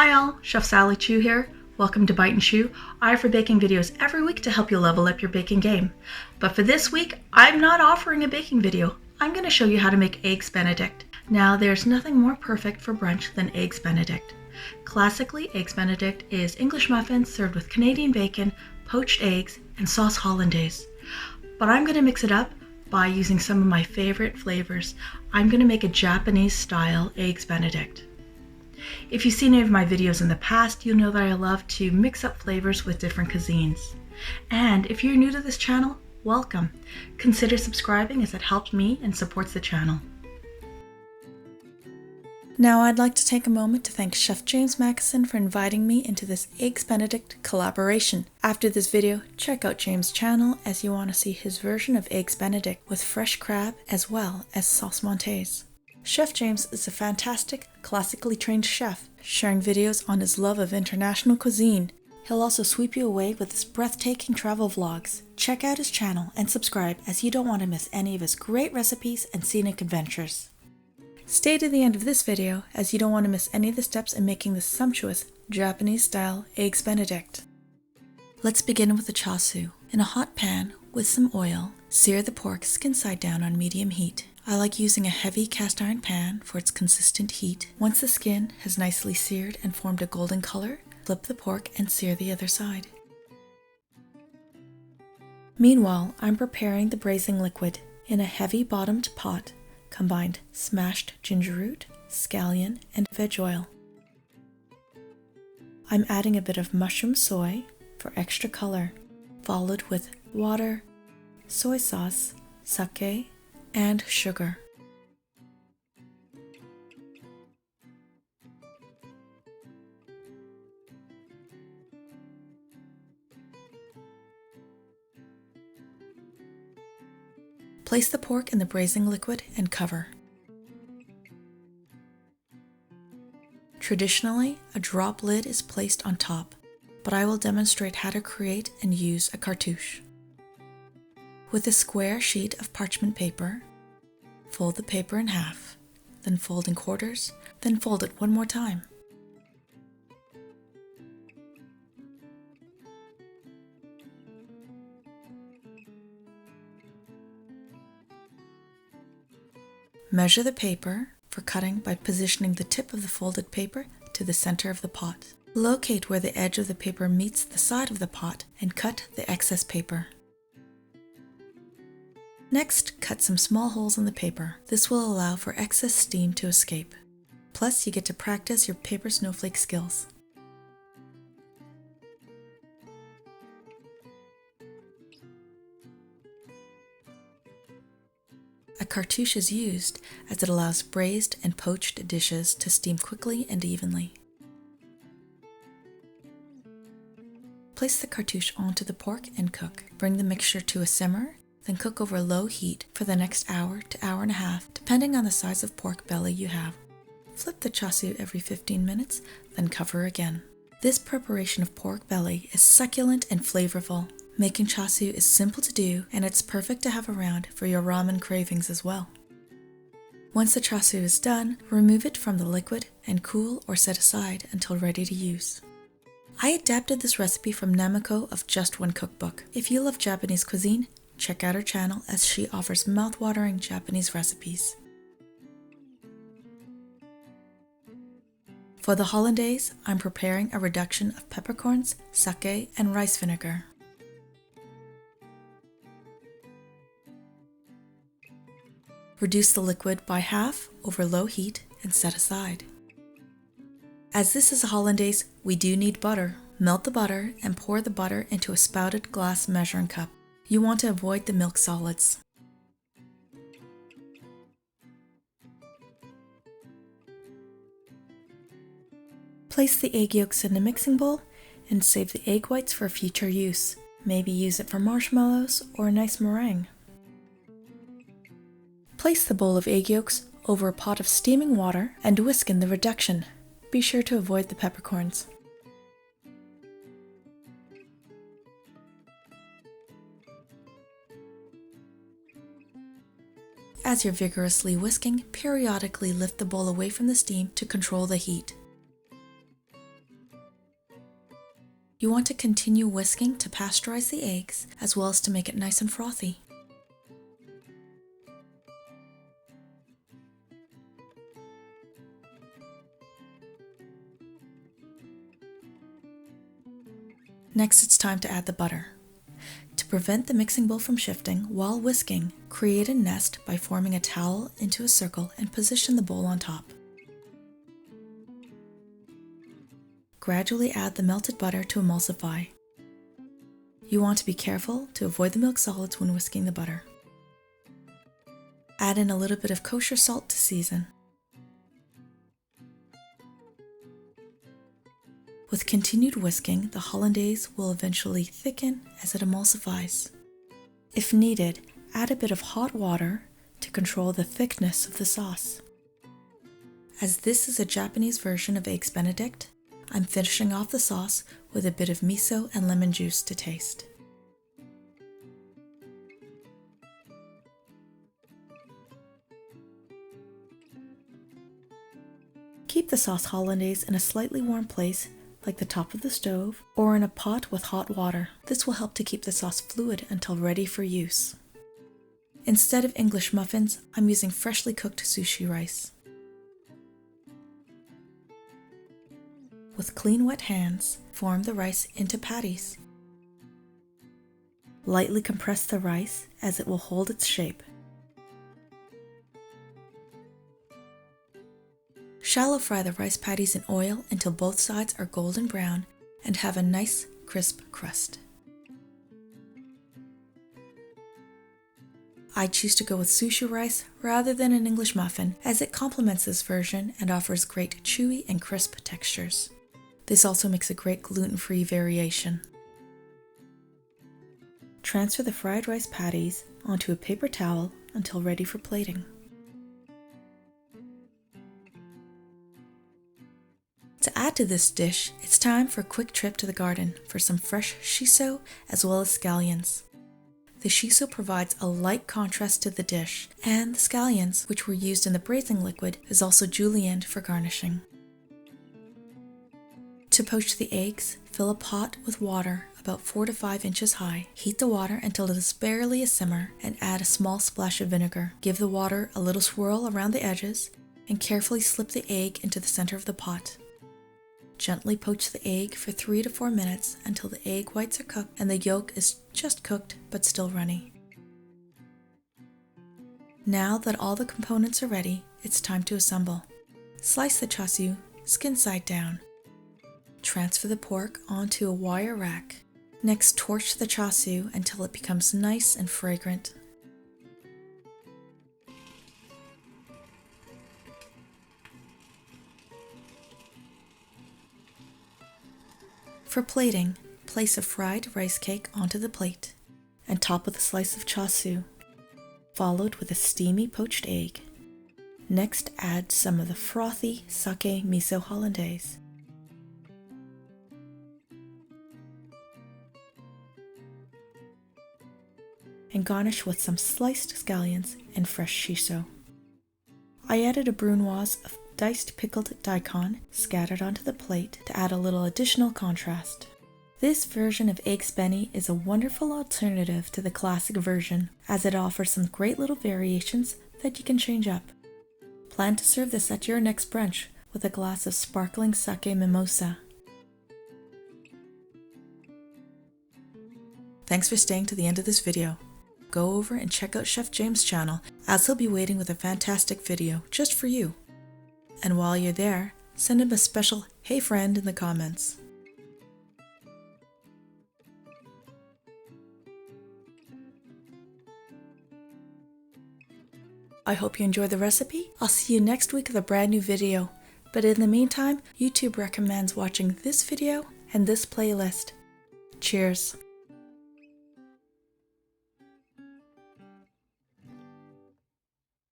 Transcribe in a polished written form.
Hi all, Chef Sally Chiu here. Welcome to Bite and Chew. I offer baking videos every week to help you level up your baking game. But for this week, I'm not offering a baking video. I'm going to show you how to make eggs Benedict. Now, there's nothing more perfect for brunch than eggs Benedict. Classically, eggs Benedict is English muffins served with Canadian bacon, poached eggs, and sauce Hollandaise. But I'm going to mix it up by using some of my favorite flavors. I'm going to make a Japanese style eggs Benedict. If you've seen any of my videos in the past, you'll know that I love to mix up flavors with different cuisines. And if you're new to this channel, welcome. Consider subscribing as it helps me and supports the channel. Now I'd like to take a moment to thank Chef James Mackison for inviting me into this Eggs Benedict collaboration. After this video, check out James' channel as you want to see his version of Eggs Benedict with fresh crab as well as sauce montaise. Chef James is a fantastic, classically trained chef, sharing videos on his love of international cuisine. He'll also sweep you away with his breathtaking travel vlogs. Check out his channel and subscribe as you don't want to miss any of his great recipes and scenic adventures. Stay to the end of this video as you don't want to miss any of the steps in making this sumptuous Japanese-style Eggs Benedict. Let's begin with the chashu. In a hot pan with some oil, sear the pork skin side down on medium heat. I like using a heavy cast iron pan for its consistent heat. Once the skin has nicely seared and formed a golden color, flip the pork and sear the other side. Meanwhile, I'm preparing the braising liquid. In a heavy bottomed pot, combined smashed gingerroot, scallion, and veg oil. I'm adding a bit of mushroom soy for extra color, followed with water, soy sauce, sake, and sugar. Place the pork in the braising liquid and cover. Traditionally, a drop lid is placed on top, but I will demonstrate how to create and use a cartouche. With a square sheet of parchment paper, fold the paper in half, then fold in quarters, then fold it one more time. Measure the paper for cutting by positioning the tip of the folded paper to the center of the pot. Locate where the edge of the paper meets the side of the pot and cut the excess paper. Next, cut some small holes in the paper. This will allow for excess steam to escape. Plus, you get to practice your paper snowflake skills. A cartouche is used as it allows braised and poached dishes to steam quickly and evenly. Place the cartouche onto the pork and cook. Bring the mixture to a simmer, then cook over low heat for the next hour to hour and a half, depending on the size of pork belly you have. Flip the chashu every 15 minutes, then cover again. This preparation of pork belly is succulent and flavorful. Making chashu is simple to do, and it's perfect to have around for your ramen cravings as well. Once the chashu is done, remove it from the liquid and cool or set aside until ready to use. I adapted this recipe from Namiko of Just One Cookbook. If you love Japanese cuisine, check out her channel as she offers mouth-watering Japanese recipes. For the Hollandaise, I'm preparing a reduction of peppercorns, sake, and rice vinegar. Reduce the liquid by half over low heat and set aside. As this is a Hollandaise, we do need butter. Melt the butter and pour the butter into a spouted glass measuring cup. You want to avoid the milk solids. Place the egg yolks in a mixing bowl and save the egg whites for future use. Maybe use it for marshmallows or a nice meringue. Place the bowl of egg yolks over a pot of steaming water and whisk in the reduction. Be sure to avoid the peppercorns. As you're vigorously whisking, periodically lift the bowl away from the steam to control the heat. You want to continue whisking to pasteurize the eggs, as well as to make it nice and frothy. Next, it's time to add the butter. To prevent the mixing bowl from shifting while whisking, create a nest by forming a towel into a circle and position the bowl on top. Gradually add the melted butter to emulsify. You want to be careful to avoid the milk solids when whisking the butter. Add in a little bit of kosher salt to season. With continued whisking, the Hollandaise will eventually thicken as it emulsifies. If needed, add a bit of hot water to control the thickness of the sauce. As this is a Japanese version of Eggs Benedict, I'm finishing off the sauce with a bit of miso and lemon juice to taste. Keep the sauce Hollandaise in a slightly warm place, like the top of the stove, or in a pot with hot water. This will help to keep the sauce fluid until ready for use. Instead of English muffins, I'm using freshly cooked sushi rice. With clean wet hands, form the rice into patties. Lightly compress the rice as it will hold its shape. Shallow fry the rice patties in oil until both sides are golden brown and have a nice crisp crust. I choose to go with sushi rice rather than an English muffin, as it complements this version and offers great chewy and crisp textures. This also makes a great gluten-free variation. Transfer the fried rice patties onto a paper towel until ready for plating. To add to this dish, it's time for a quick trip to the garden for some fresh shiso as well as scallions. The shiso provides a light contrast to the dish, and the scallions, which were used in the braising liquid, is also julienned for garnishing. To poach the eggs, fill a pot with water about 4 to 5 inches high. Heat the water until it is barely a simmer and add a small splash of vinegar. Give the water a little swirl around the edges and carefully slip the egg into the center of the pot. Gently poach the egg for 3 to 4 minutes until the egg whites are cooked and the yolk is just cooked but still runny. Now that all the components are ready, it's time to assemble. Slice the chashu, skin side down. Transfer the pork onto a wire rack. Next, torch the chashu until it becomes nice and fragrant. For plating, place a fried rice cake onto the plate and top with a slice of chashu, followed with a steamy poached egg. Next, add some of the frothy sake miso Hollandaise. And garnish with some sliced scallions and fresh shiso. I added a brunoise of diced pickled daikon scattered onto the plate to add a little additional contrast. This version of Eggs Benny is a wonderful alternative to the classic version, as it offers some great little variations that you can change up. Plan to serve this at your next brunch with a glass of sparkling sake mimosa. Thanks for staying to the end of this video. Go over and check out Chef James' channel, as he'll be waiting with a fantastic video just for you. And while you're there, send him a special "Hey friend" in the comments. I hope you enjoyed the recipe. I'll see you next week with a brand new video. But in the meantime, YouTube recommends watching this video and this playlist. Cheers!